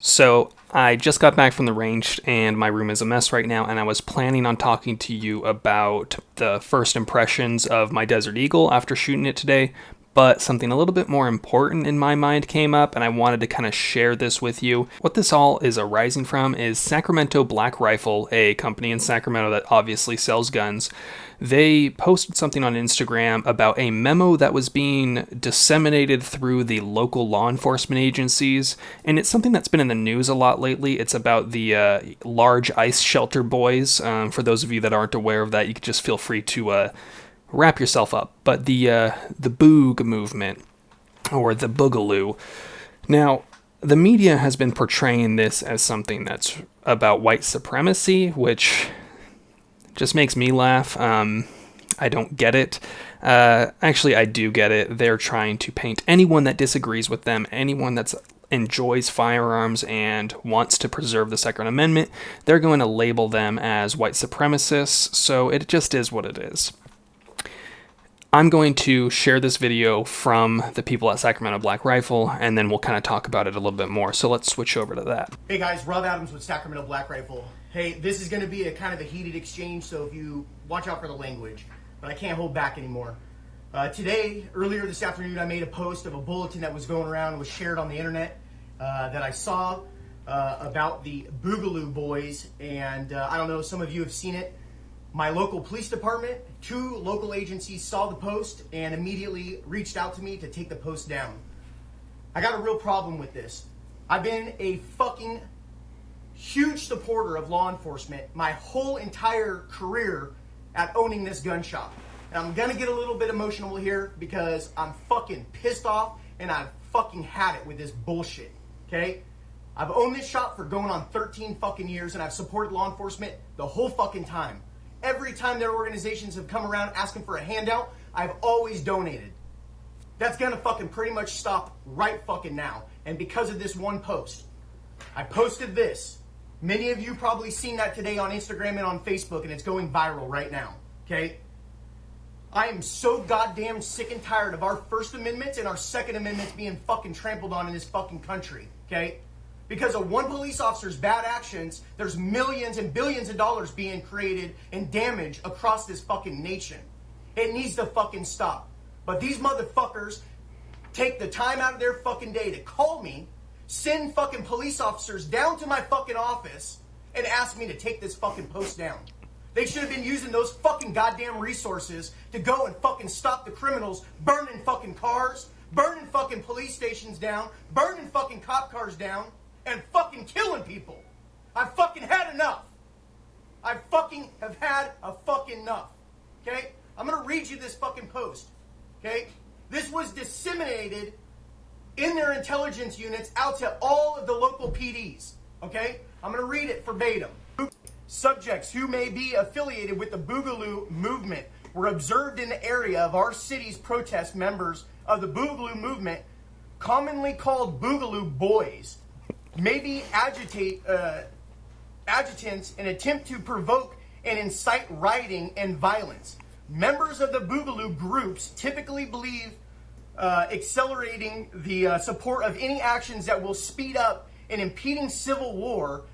So I just got back from the range and my room is a mess right now, and I was planning on talking to you about the first impressions of my Desert Eagle after shooting it today, but something a little bit more important in my mind came up and I wanted to kind of share this with you. What this all is arising from is Sacramento Black Rifle, a company in Sacramento that obviously sells guns. They posted something on Instagram about a memo that was being disseminated through the local law enforcement agencies, and it's something that's been in the news a lot lately. It's about the large ice shelter boys. For those of you that aren't aware of that, you could just feel free to wrap yourself up. But the Boog movement, or the Boogaloo. Now, the media has been portraying this as something that's about white supremacy, which just makes me laugh. I don't get it. Actually, I do get it. They're trying to paint anyone that disagrees with them, anyone that enjoys firearms and wants to preserve the Second Amendment, they're going to label them as white supremacists, so it just is what it is. I'm going to share this video from the people at Sacramento Black Rifle, and then we'll kind of talk about it a little bit more. So let's switch over to that. Hey guys, Rob Adams with Sacramento Black Rifle. Hey, this is going to be a kind of a heated exchange, so if you watch out for the language, but I can't hold back anymore. Earlier this afternoon, I made a post of a bulletin that was going around and was shared on the internet that I saw about the Boogaloo boys, and I don't know, some of you have seen it. My local police department, 2 local agencies saw the post and immediately reached out to me to take the post down. I got a real problem with this. I've been a fucking huge supporter of law enforcement my whole entire career at owning this gun shop. And I'm gonna get a little bit emotional here because I'm fucking pissed off and I've fucking had it with this bullshit, okay? I've owned this shop for going on 13 fucking years and I've supported law enforcement the whole fucking time. Every time their organizations have come around asking for a handout, I've always donated. That's gonna fucking pretty much stop right fucking now. And because of this one post, I posted this. Many of you probably seen that today on Instagram and on Facebook, and it's going viral right now, okay? I am so goddamn sick and tired of our First Amendments and our Second Amendments being fucking trampled on in this fucking country, okay? Because of one police officer's bad actions, there's millions and billions of dollars being created and damage across this fucking nation. It needs to fucking stop. But these motherfuckers take the time out of their fucking day to call me, send fucking police officers down to my fucking office, and ask me to take this fucking post down. They should have been using those fucking goddamn resources to go and fucking stop the criminals burning fucking cars, burning fucking police stations down, burning fucking cop cars down, and fucking killing people. I've fucking had enough. I fucking have had a fucking enough. Okay? I'm gonna read you this fucking post. Okay? This was disseminated in their intelligence units out to all of the local PDs. Okay? I'm gonna read it verbatim. Subjects who may be affiliated with the Boogaloo movement were observed in the area of our city's protest. Members of the Boogaloo movement, commonly called Boogaloo boys, may be agitants and attempt to provoke and incite rioting and violence. Members of the Boogaloo groups typically believe accelerating the support of any actions that will speed up an impeding civil war.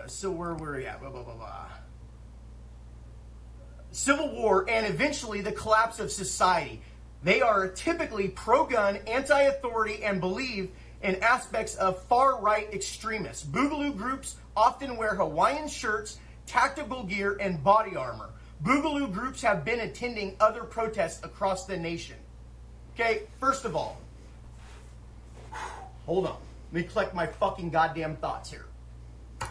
So where were we at? Blah, blah, blah, blah. Civil war and eventually the collapse of society. They are typically pro-gun, anti-authority, and believe in aspects of far-right extremists. Boogaloo groups often wear Hawaiian shirts, tactical gear, and body armor. Boogaloo groups have been attending other protests across the nation. Okay, first of all, hold on. Let me collect my fucking goddamn thoughts here.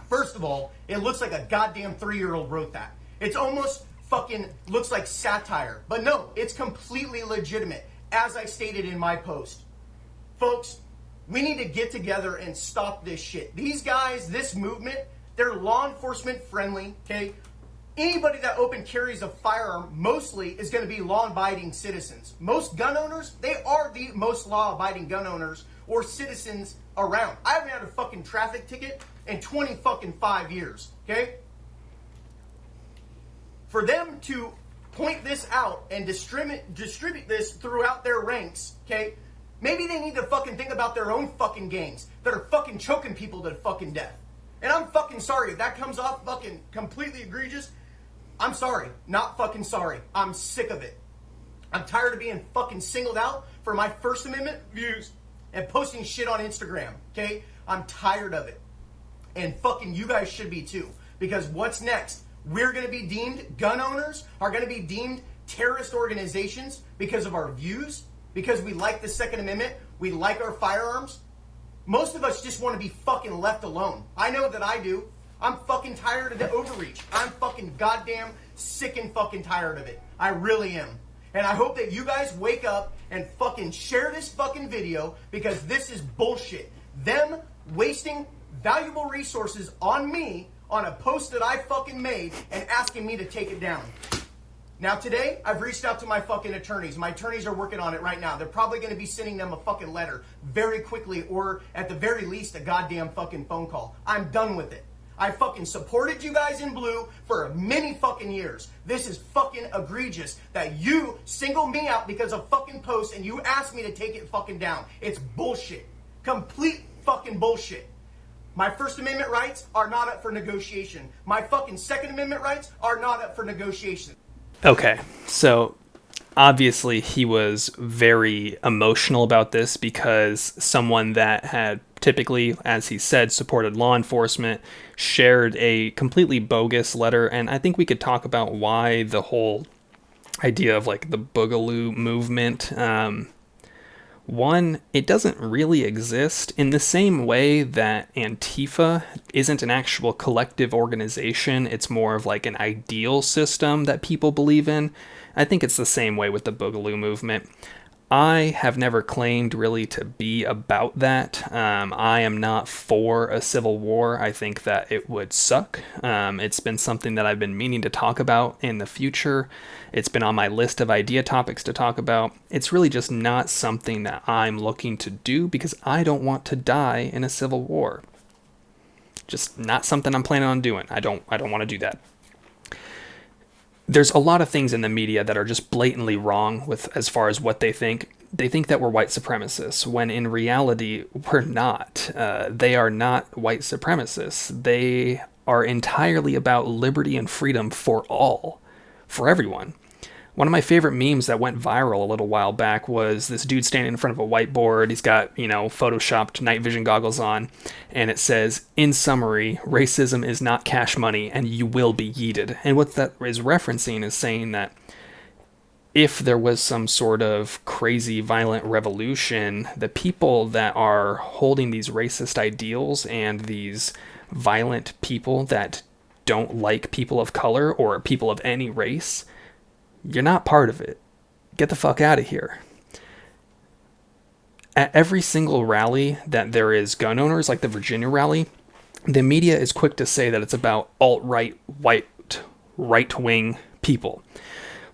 First of all, it looks like a goddamn 3-year-old wrote that. It's almost fucking looks like satire. But no, it's completely legitimate, as I stated in my post. Folks, we need to get together and stop this shit. These guys, this movement, they're law enforcement friendly, okay? Anybody that open carries a firearm mostly is going to be law-abiding citizens. Most gun owners, they are the most law-abiding gun owners or citizens around. I haven't had a fucking traffic ticket in 20 fucking 5 years, okay? For them to point this out and distribute this throughout their ranks, okay? Maybe they need to fucking think about their own fucking gangs that are fucking choking people to fucking death. And I'm fucking sorry if that comes off fucking completely egregious. I'm sorry. Not fucking sorry. I'm sick of it. I'm tired of being fucking singled out for my First Amendment views and posting shit on Instagram, okay? I'm tired of it. And fucking you guys should be too. Because what's next? We're going to be deemed, gun owners are going to be deemed terrorist organizations because of our views, because we like the Second Amendment, we like our firearms. Most of us just want to be fucking left alone. I know that I do. I'm fucking tired of the overreach. I'm fucking goddamn sick and fucking tired of it. I really am. And I hope that you guys wake up and fucking share this fucking video because this is bullshit. Them wasting valuable resources on me on a post that I fucking made and asking me to take it down. Now today, I've reached out to my fucking attorneys. My attorneys are working on it right now. They're probably going to be sending them a fucking letter very quickly, or at the very least, a goddamn fucking phone call. I'm done with it. I fucking supported you guys in blue for many fucking years. This is fucking egregious that you single me out because of fucking posts and you asked me to take it fucking down. It's bullshit. Complete fucking bullshit. My First Amendment rights are not up for negotiation. My fucking Second Amendment rights are not up for negotiation. Okay, so obviously he was very emotional about this because someone that had typically, as he said, supported law enforcement shared a completely bogus letter. And I think we could talk about why the whole idea of like the Boogaloo movement, one, it doesn't really exist in the same way that Antifa isn't an actual collective organization. It's more of like an ideal system that people believe in. I think it's the same way with the Boogaloo movement. I have never claimed really to be about that. I am not for a civil war. I think that it would suck. It's been something that I've been meaning to talk about in the future. It's been on my list of idea topics to talk about. It's really just not something that I'm looking to do because I don't want to die in a civil war. Just not something I'm planning on doing. I don't want to do that. There's a lot of things in the media that are just blatantly wrong with as far as what they think. They think that we're white supremacists, when in reality, we're not. They are not white supremacists. They are entirely about liberty and freedom for all, for everyone. One of my favorite memes that went viral a little while back was this dude standing in front of a whiteboard. He's got, photoshopped night vision goggles on, and it says, in summary, racism is not cash money and you will be yeeted. And what that is referencing is saying that if there was some sort of crazy violent revolution, the people that are holding these racist ideals and these violent people that don't like people of color or people of any race, you're not part of it. Get the fuck out of here. At every single rally that there is gun owners, like the Virginia rally, the media is quick to say that it's about alt-right, white, right-wing people.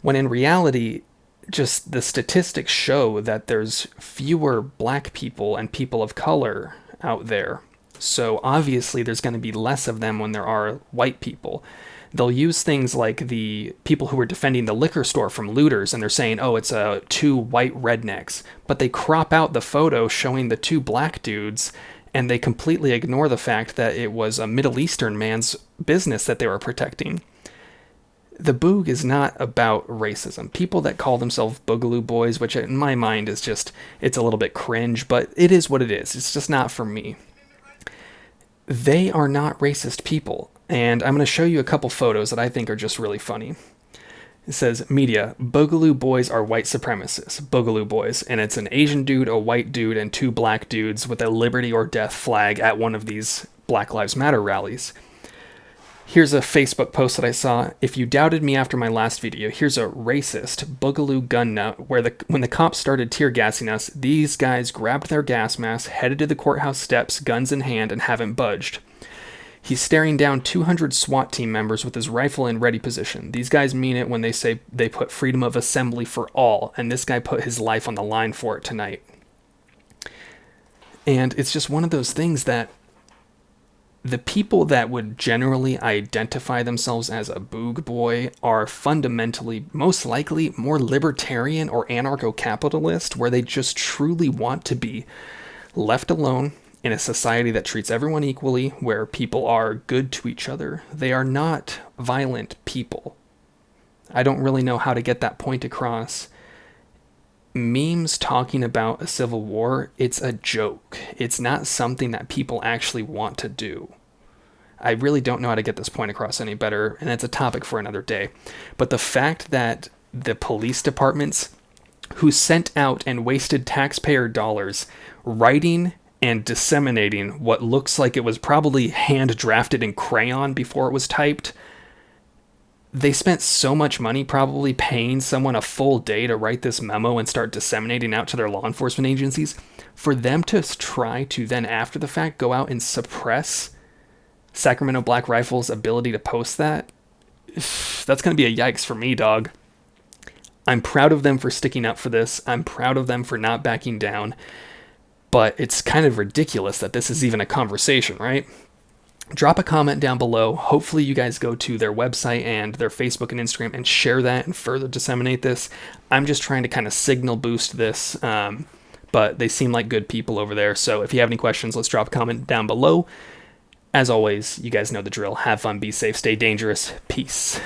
When in reality, just the statistics show that there's fewer black people and people of color out there. So obviously there's going to be less of them when there are white people. They'll use things like the people who were defending the liquor store from looters, and they're saying, oh, it's two white rednecks. But they crop out the photo showing the two black dudes, and they completely ignore the fact that it was a Middle Eastern man's business that they were protecting. The boog is not about racism. People that call themselves Boogaloo Boys, which in my mind is just, it's a little bit cringe, but it is what it is. It's just not for me. They are not racist people. And I'm going to show you a couple photos that I think are just really funny. It says, media, Boogaloo Boys are white supremacists. Boogaloo Boys. And it's an Asian dude, a white dude, and two black dudes with a liberty or death flag at one of these Black Lives Matter rallies. Here's a Facebook post that I saw. If you doubted me after my last video, here's a racist Boogaloo gun nut where when the cops started tear gassing us, these guys grabbed their gas masks, headed to the courthouse steps, guns in hand, and haven't budged. He's staring down 200 SWAT team members with his rifle in ready position. These guys mean it when they say they put freedom of assembly for all, and this guy put his life on the line for it tonight. And it's just one of those things that the people that would generally identify themselves as a boog boy are fundamentally, most likely, more libertarian or anarcho-capitalist, where they just truly want to be left alone in a society that treats everyone equally, where people are good to each other. They are not violent people. I don't really know how to get that point across. Memes talking about a civil war, it's a joke. It's not something that people actually want to do. I really don't know how to get this point across any better, and it's a topic for another day. But the fact that the police departments who sent out and wasted taxpayer dollars writing and disseminating what looks like it was probably hand drafted in crayon before it was typed, they spent so much money probably paying someone a full day to write this memo and start disseminating out to their law enforcement agencies. For them to try to then, after the fact, go out and suppress Sacramento Black Rifle's ability to post that, that's going to be a yikes for me, dog. I'm proud of them for sticking up for this. I'm proud of them for not backing down. But it's kind of ridiculous that this is even a conversation, right? Drop a comment down below. Hopefully you guys go to their website and their Facebook and Instagram and share that and further disseminate this. I'm just trying to kind of signal boost this, but they seem like good people over there. So if you have any questions, let's drop a comment down below. As always, you guys know the drill. Have fun, be safe, stay dangerous. Peace.